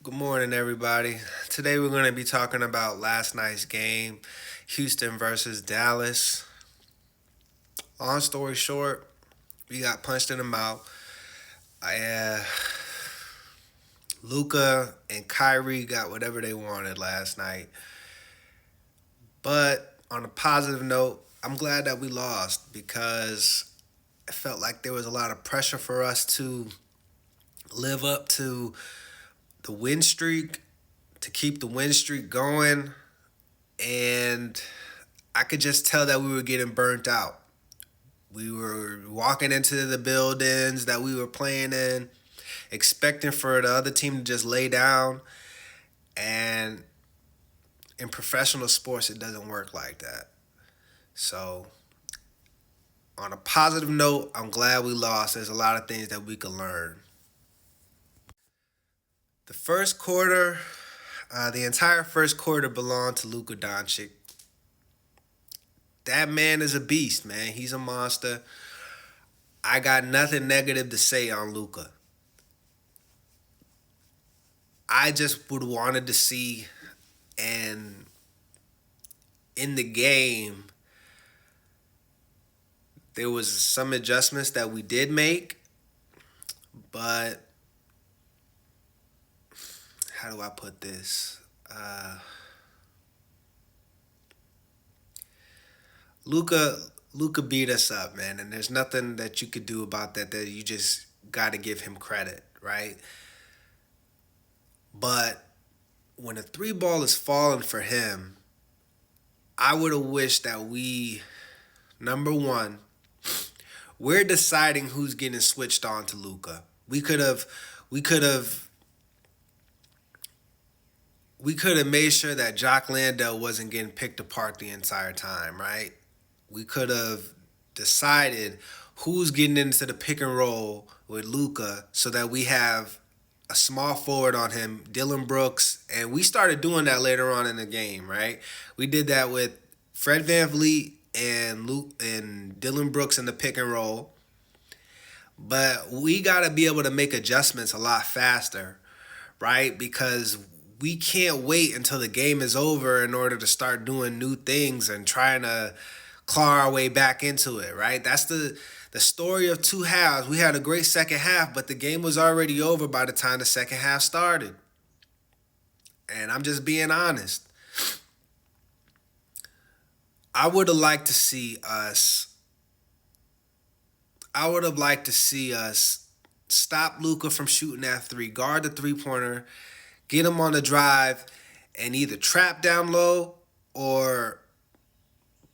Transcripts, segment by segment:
Good morning, everybody. Today we're going to be talking about last night's game, Houston versus Dallas. Long story short, we got punched in the mouth. Uh, Luca and Kyrie got whatever they wanted last night. But on a positive note, I'm glad that we lost because it felt like there was a lot of pressure for us to live up to the win streak, to keep the win streak going. And I could just tell that we were getting burnt out. We were walking into the buildings that we were playing in, expecting for the other team to just lay down. And in professional sports, it doesn't work like that. So, on a positive note, I'm glad we lost. There's a lot of things that we could learn. The first quarter, the entire first quarter belonged to Luka Doncic. That man is a beast, man. He's a monster. I got nothing negative to say on Luka. I just would wanted to see and in the game there was some adjustments that we did make, but how do I put this? Luca beat us up, man, and there's nothing that you could do about that. That you just got to give him credit, right? But when a three ball is falling for him, I would have wished that number one, we're deciding who's getting switched on to Luca. We could have, we could have made sure that Jock Landale wasn't getting picked apart the entire time, right? We could have decided who's getting into the pick and roll with Luca so that we have a small forward on him, Dylan Brooks, and we started doing that later on in the game, right? We did that with Fred VanVleet and Luke and Dylan Brooks in the pick and roll. But we got to be able to make adjustments a lot faster, right? Because we can't wait until the game is over in order to start doing new things and trying to claw our way back into it, right? That's the story of two halves. We had a great second half, but the game was already over by the time the second half started. And I'm just being honest. I would have liked to see us I would have liked to see us stop Luca from shooting that three, guard the three-pointer, get him on the drive, and either trap down low or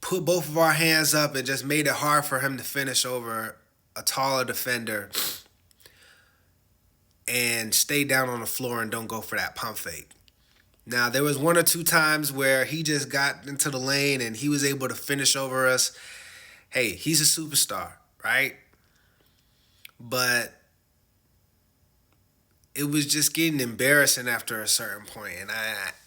put both of our hands up and just made it hard for him to finish over a taller defender and stay down on the floor and don't go for that pump fake. Now, there was one or two times where he just got into the lane and he was able to finish over us. Hey, he's a superstar, right? But it was just getting embarrassing after a certain point,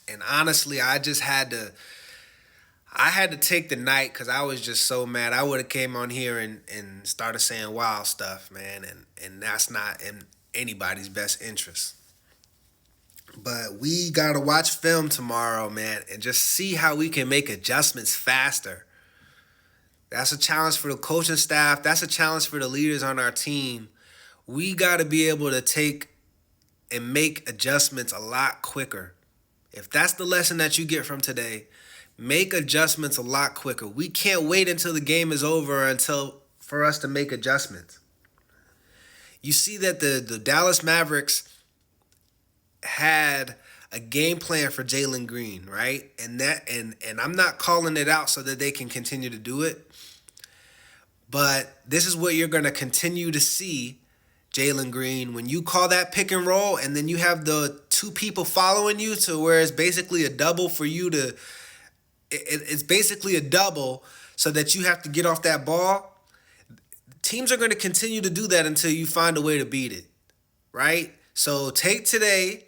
and honestly, I had to take the night because I was just so mad. I would have came on here and started saying wild stuff, man, and that's not in anybody's best interest. But we gotta watch film tomorrow, man, and just see how we can make adjustments faster. That's a challenge for the coaching staff. That's a challenge for the leaders on our team. We gotta be able to take and make adjustments a lot quicker. If that's the lesson that you get from today, make adjustments a lot quicker. We can't wait until the game is over until for us to make adjustments. You see that the Dallas Mavericks had a game plan for Jalen Green, right? And I'm not calling it out so that they can continue to do it, but this is what you're going to continue to see, Jalen Green, when you call that pick and roll and then you have the two people following you to where it's basically a double for you to it's basically a double so that you have to get off that ball. Teams are going to continue to do that until you find a way to beat it, right? So take today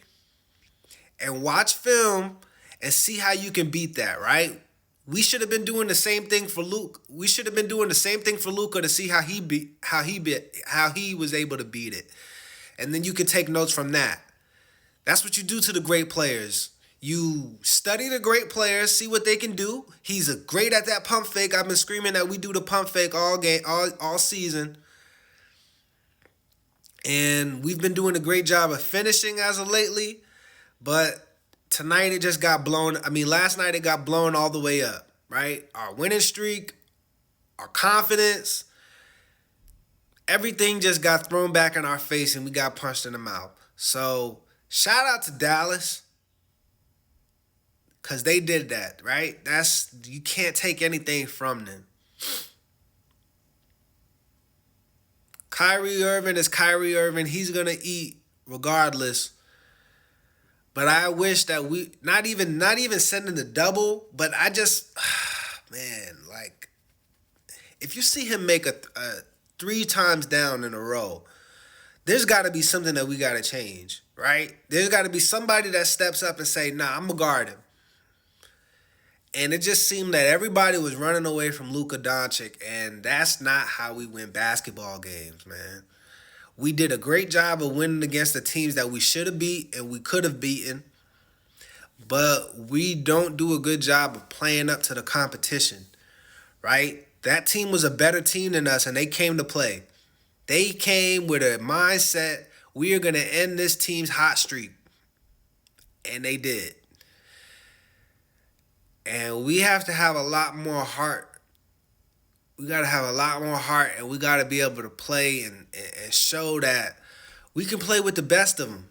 and watch film and see how you can beat that, right? We should have been doing the same thing for Luke. We should have been doing the same thing for Luca to see how he was able to beat it. And then you can take notes from that. That's what you do to the great players. You study the great players, see what they can do. He's great at that pump fake. I've been screaming that we do the pump fake all season. And we've been doing a great job of finishing as of lately. But tonight it just got blown. Last night it got blown all the way up, right? Our winning streak, our confidence, everything just got thrown back in our face and we got punched in the mouth. So shout out to Dallas, because they did that, right? You can't take anything from them. Kyrie Irving is Kyrie Irving. He's going to eat regardless. But I wish that we, not even sending the double, but I just, man, like, if you see him make a 3 times down in a row, there's got to be something that we got to change, right? There's got to be somebody that steps up and say, nah, I'm going to guard him. And it just seemed that everybody was running away from Luka Doncic, and that's not how we win basketball games, man. We did a great job of winning against the teams that we should have beat and we could have beaten, but we don't do a good job of playing up to the competition, right? That team was a better team than us, and they came to play. They came with a mindset, we are going to end this team's hot streak, and they did. And we have to have a lot more heart. We got to have a lot more heart, and we got to be able to play and show that we can play with the best of them.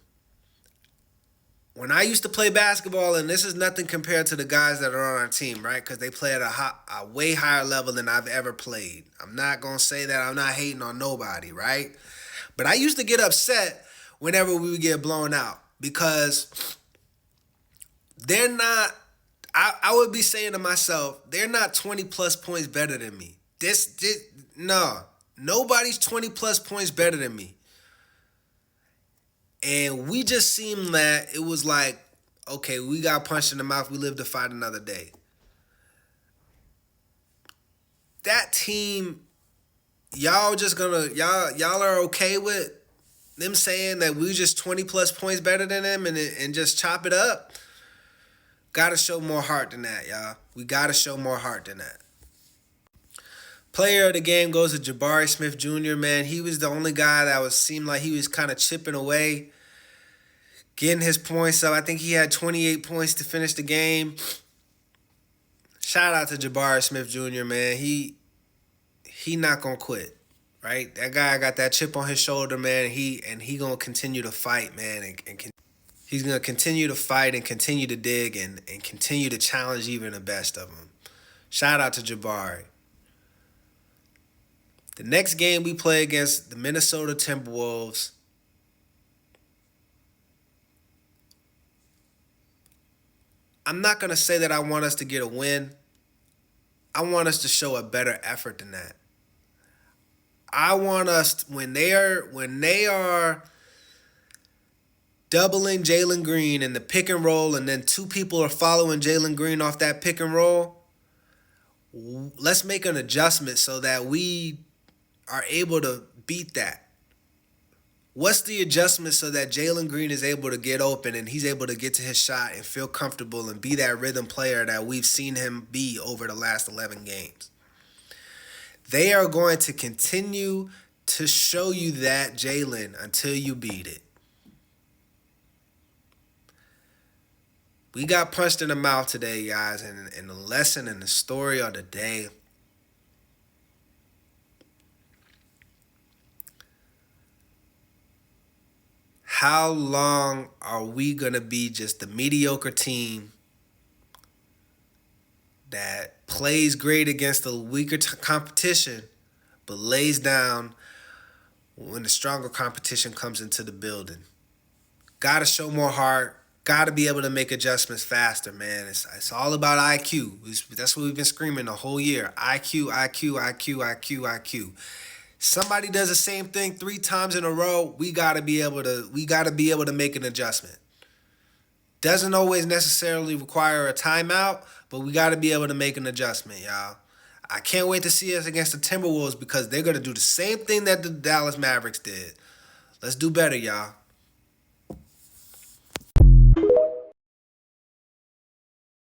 When I used to play basketball, and this is nothing compared to the guys that are on our team, right? Because they play at a way higher level than I've ever played. I'm not going to say that. I'm not hating on nobody, right? But I used to get upset whenever we would get blown out because they're not, I would be saying to myself, they're not 20-plus points better than me. No. Nobody's 20-plus points better than me. And we just seemed that it was like, okay, we got punched in the mouth. We live to fight another day. That team, y'all are okay with them saying that we just 20-plus points better than them and just chop it up? Got to show more heart than that, y'all. We got to show more heart than that. Player of the game goes to Jabari Smith Jr., man. He was the only guy that seemed like he was kind of chipping away, getting his points up. I think he had 28 points to finish the game. Shout out to Jabari Smith Jr., man. He not going to quit, right? That guy got that chip on his shoulder, man, and he going to continue to fight, man, he's going to continue to fight and continue to dig and continue to challenge even the best of them. Shout out to Jabari. The next game we play against the Minnesota Timberwolves. I'm not going to say that I want us to get a win. I want us to show a better effort than that. I want us, when they are doubling Jalen Green in the pick and roll, and then 2 people are following Jalen Green off that pick and roll, let's make an adjustment so that we are able to beat that. What's the adjustment so that Jalen Green is able to get open and he's able to get to his shot and feel comfortable and be that rhythm player that we've seen him be over the last 11 games? They are going to continue to show you that, Jalen, until you beat it. We got punched in the mouth today, guys, and the lesson and the story of the day, how long are we going to be just a mediocre team that plays great against the weaker competition but lays down when the stronger competition comes into the building? Got to show more heart. Got to be able to make adjustments faster, man. It's all about IQ. That's what we've been screaming the whole year. IQ, IQ, IQ, IQ, IQ. Somebody does the same thing 3 times in a row, we gotta be able to make an adjustment. Doesn't always necessarily require a timeout, but we gotta be able to make an adjustment, y'all. I can't wait to see us against the Timberwolves because they're gonna do the same thing that the Dallas Mavericks did. Let's do better, y'all.